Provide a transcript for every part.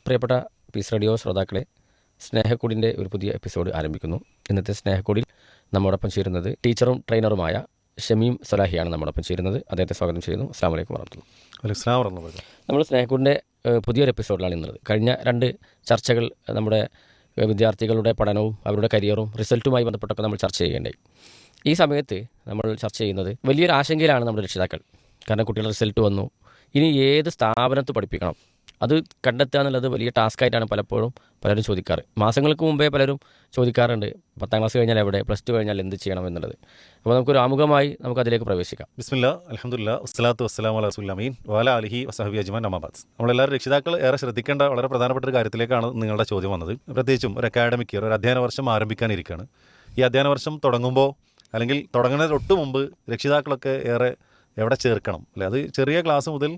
പ്രിയപ്പെട്ട piece radio ശ്രോതാക്കളെ, സ്നേഹക്കൂടിൻ്റെ ഒരു പുതിയ എപ്പിസോഡ് ആരംഭിക്കുന്നു. ഇന്നത്തെ സ്നേഹക്കൂടിൽ നമ്മോടൊപ്പം ചേരുന്നത് ടീച്ചറും ട്രെയിനറുമായ ഷമീം സലാഹിയാണ് നമ്മോടൊപ്പം ചേരുന്നത്. അദ്ദേഹത്തെ സ്വാഗതം ചെയ്യുന്നു. അസ്സാം വലൈക്കും വർഹമത്തുള്ളാഹി. നമ്മൾ സ്നേഹക്കൂടിൻ്റെ പുതിയൊരു എപ്പിസോഡിലാണ് ഇന്നത്. കഴിഞ്ഞ 2 ചർച്ചകൾ നമ്മുടെ വിദ്യാർത്ഥികളുടെ പഠനവും അവരുടെ കരിയറും റിസൾട്ടുമായി ബന്ധപ്പെട്ടൊക്കെ നമ്മൾ ചർച്ച ചെയ്യേണ്ടായി. ഈ സമയത്ത് നമ്മൾ ചർച്ച ചെയ്യുന്നത് വലിയൊരു ആശങ്കയിലാണ് നമ്മുടെ രക്ഷിതാക്കൾ. കാരണം കുട്ടികളുടെ റിസൾട്ട് വന്നു, ഇനി ഏത് സ്ഥാപനത്ത് പഠിപ്പിക്കണം അത് കണ്ടെത്തുക എന്നുള്ളത് വലിയ ടാസ്ക്കായിട്ടാണ് പലരും ചോദിക്കാറ്. മാസങ്ങൾക്ക് മുമ്പേ പലരും ചോദിക്കാറുണ്ട്, 10ാം ക്ലാസ് കഴിഞ്ഞാൽ എവിടെ, +2 കഴിഞ്ഞാൽ എന്ത് ചെയ്യണം എന്നുള്ളത്. അപ്പോൾ നമുക്കൊരു ആമുഖമായി അതിലേക്ക് പ്രവേശിക്കാം. ബിസ്മില്ലാ, അൽഹംദുലില്ലാ, വസ്സലാത്തു വസ്സലാമു അലാ റസൂലിൽ അമീൻ വഅല ആലിഹി വസഹബി അജ്മഈൻ, അമ്മാ ബഅദ്. നമ്മളെല്ലാവരും രക്ഷിതാക്കൾ ഏറെ ശ്രദ്ധിക്കേണ്ട വളരെ പ്രധാനപ്പെട്ട ഒരു കാര്യത്തിലേക്കാണ് നിങ്ങളുടെ ചോദ്യം വന്നത്. പ്രത്യേകിച്ചും ഒരു അക്കാഡമിക് ഇയർ, ഒരു അധ്യയന വർഷം ആരംഭിക്കാനിരിക്കുകയാണ്. ഈ അധ്യയന വർഷം തുടങ്ങുമ്പോൾ അല്ലെങ്കിൽ തുടങ്ങുന്നതിന് തൊട്ട് മുമ്പ് രക്ഷിതാക്കളൊക്കെ ഏറെ എവിടെ ചേർക്കണം അല്ലേ? അത് ചെറിയ ക്ലാസ് മുതൽ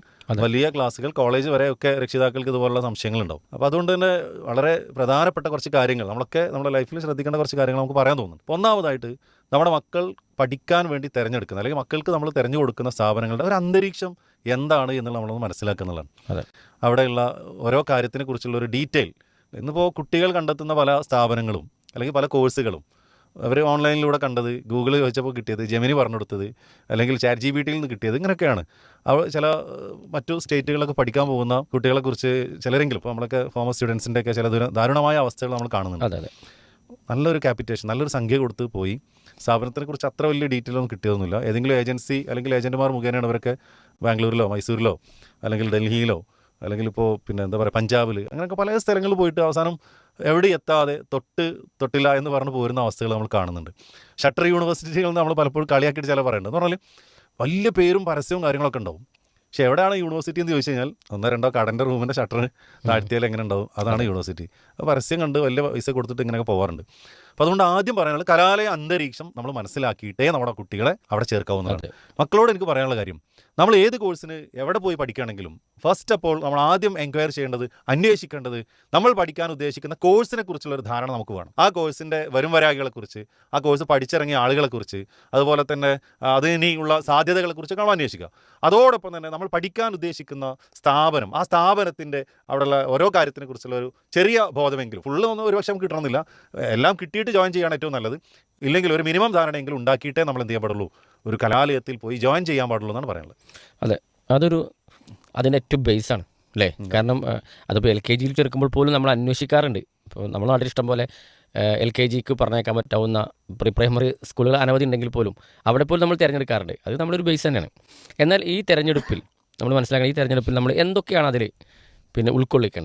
വലിയ ക്ലാസ്സുകൾ, കോളേജ് വരെ ഒക്കെ രക്ഷിതാക്കൾക്ക് ഇതുപോലുള്ള സംശയങ്ങളുണ്ടാവും. അപ്പോൾ അതുകൊണ്ട് തന്നെ വളരെ പ്രധാനപ്പെട്ട കുറച്ച് കാര്യങ്ങൾ നമ്മുടെ ലൈഫിൽ ശ്രദ്ധിക്കേണ്ട കുറച്ച് കാര്യങ്ങൾ നമുക്ക് പറയാൻ തോന്നുന്നു. ഒന്നാമതായിട്ട്, നമ്മുടെ മക്കൾ പഠിക്കാൻ വേണ്ടി തിരഞ്ഞെടുക്കുന്ന അല്ലെങ്കിൽ മക്കൾക്ക് നമ്മൾ തിരഞ്ഞു കൊടുക്കുന്ന സ്ഥാപനങ്ങളുടെ ഒരു അന്തരീക്ഷം എന്താണ് എന്നുള്ളത് നമ്മളൊന്ന് മനസ്സിലാക്കുന്നതാണ്. അവിടെയുള്ള ഓരോ കാര്യത്തിനെ കുറിച്ചുള്ള ഒരു ഡീറ്റെയിൽ. ഇന്നിപ്പോൾ കുട്ടികൾ കണ്ടെത്തുന്ന പല സ്ഥാപനങ്ങളും അല്ലെങ്കിൽ പല കോഴ്സുകളും അവർ ഓൺലൈനിലൂടെ കണ്ടത്, ഗൂഗിൾ ചോദിച്ചപ്പോൾ കിട്ടിയത്, ജെമിനി പറഞ്ഞു കൊടുത്തത്, അല്ലെങ്കിൽ ChatGPTയിൽ നിന്ന് കിട്ടിയത്, ഇങ്ങനെയൊക്കെയാണ്. ചില മറ്റു സ്റ്റേറ്റുകളൊക്കെ പഠിക്കാൻ പോകുന്ന കുട്ടികളെക്കുറിച്ച് ചിലരെങ്കിലും, ഇപ്പോൾ നമ്മളൊക്കെ ഫോമർ സ്റ്റുഡൻസിൻ്റെയൊക്കെ ചില ദാരുണമായ അവസ്ഥകൾ നമ്മൾ കാണുന്നുണ്ട്. നല്ലൊരു ക്യാപിറ്റേഷൻ, നല്ലൊരു സംഖ്യ കൊടുത്ത് പോയി സ്ഥാപനത്തിനെക്കുറിച്ച് അത്ര വലിയ ഡീറ്റെയിൽ ഒന്നും കിട്ടിയതൊന്നുമില്ല. ഏതെങ്കിലും ഏജൻസി അല്ലെങ്കിൽ ഏജൻറ്റുമാർ മുഖേനയാണ് അവരൊക്കെ ബാംഗ്ലൂരിലോ മൈസൂരിലോ അല്ലെങ്കിൽ ഡൽഹിയിലോ അല്ലെങ്കിൽ ഇപ്പോൾ പഞ്ചാബിൽ, അങ്ങനെയൊക്കെ പല സ്ഥലങ്ങളിൽ പോയിട്ട് അവസാനം എവിടെ എത്താതെ തൊട്ടില്ല എന്ന് പറഞ്ഞ് പോരുന്ന അവസ്ഥകൾ നമ്മൾ കാണുന്നുണ്ട്. ഷട്ടർ യൂണിവേഴ്സിറ്റികൾ നമ്മൾ പലപ്പോഴും കളിയാക്കിയിട്ട് ചില പറയുന്നുണ്ട്. എന്ന് പറഞ്ഞാൽ വലിയ പേരും പരസ്യവും കാര്യങ്ങളൊക്കെ ഉണ്ടാവും. പക്ഷേ എവിടെയാണ് യൂണിവേഴ്സിറ്റി എന്ന് ചോദിച്ചു കഴിഞ്ഞാൽ 1-2 കടൻ്റെ റൂമിൻ്റെ ഷട്ടർ താഴ്ത്തിയാൽ എങ്ങനെ ഉണ്ടാവും, അതാണ് യൂണിവേഴ്സിറ്റി. പരസ്യം കണ്ട് വലിയ പൈസ കൊടുത്തിട്ട് ഇങ്ങനെയൊക്കെ പോകാറുണ്ട്. അപ്പോൾ അതുകൊണ്ട് ആദ്യം പറയാനുള്ളത്, കലാലയ അന്തരീക്ഷം നമ്മൾ മനസ്സിലാക്കിയിട്ടേ നമ്മുടെ കുട്ടികളെ അവിടെ ചേർക്കാവുന്നതാണ്. മക്കളോട് എനിക്ക് പറയാനുള്ള കാര്യം, നമ്മൾ ഏത് കോഴ്സിന് എവിടെ പോയി പഠിക്കുകയാണെങ്കിലും ഫസ്റ്റ് അപ്പോൾ നമ്മൾ ആദ്യം എൻക്വയറി ചെയ്യേണ്ടത്, അന്വേഷിക്കേണ്ടത് നമ്മൾ പഠിക്കാൻ ഉദ്ദേശിക്കുന്ന കോഴ്സിനെ കുറിച്ചുള്ള ഒരു ധാരണ നമുക്ക് വേണം. ആ കോഴ്സിൻ്റെ വരായികളെക്കുറിച്ച്, ആ കോഴ്സ് പഠിച്ചിറങ്ങിയ ആളുകളെക്കുറിച്ച്, അതുപോലെ തന്നെ അതിനുള്ള സാധ്യതകളെക്കുറിച്ചൊക്കെ നമ്മൾ അന്വേഷിക്കുക. അതോടൊപ്പം തന്നെ നമ്മൾ പഠിക്കാൻ ഉദ്ദേശിക്കുന്ന സ്ഥാപനം, ആ സ്ഥാപനത്തിൻ്റെ അവിടെയുള്ള ഓരോ കാര്യത്തിനെ കുറിച്ചുള്ള ഒരു ചെറിയ ബോധമെങ്കിലും, ഫുള്ള് ഒന്നും ഒരു വർഷം കിട്ടണമെന്നില്ല, എല്ലാം കിട്ടിയിട്ട് ജോയിൻ ചെയ്യാണ് ഏറ്റവും നല്ലത്. ഇല്ലെങ്കിൽ ഒരു മിനിമം ധാരണയെങ്കിലും ഉണ്ടാക്കിയിട്ടേ നമ്മൾ എന്ത് ചെയ്യാൻ പാടുള്ളൂ, ഒരു കലാലയത്തിൽ പോയി ജോയിൻ ചെയ്യാൻ പാടുള്ളൂ എന്നാണ് പറയാനുള്ളത്. അതെ, അതിൻ്റെ ഏറ്റവും ബേസാണ് അല്ലേ? കാരണം അതിപ്പോൾ LKGയിൽ ചേർക്കുമ്പോൾ പോലും നമ്മൾ അന്വേഷിക്കാറുണ്ട്. ഇപ്പോൾ നമ്മുടെ നാട്ടിൽ ഇഷ്ടം പോലെ LKGക്ക് പറഞ്ഞേക്കാൻ പറ്റാവുന്ന പ്രൈമറി സ്കൂളുകൾ അനവധി ഉണ്ടെങ്കിൽ പോലും അവിടെ പോലും നമ്മൾ തിരഞ്ഞെടുക്കാറുണ്ട്. അത് നമ്മളൊരു ബേസ് തന്നെയാണ്. എന്നാൽ ഈ തിരഞ്ഞെടുപ്പിൽ നമ്മൾ മനസ്സിലാക്കണം, ഈ തിരഞ്ഞെടുപ്പിൽ നമ്മൾ എന്തൊക്കെയാണ് അതിൽ ഉൾക്കൊള്ളിക്കേണ്ടത്.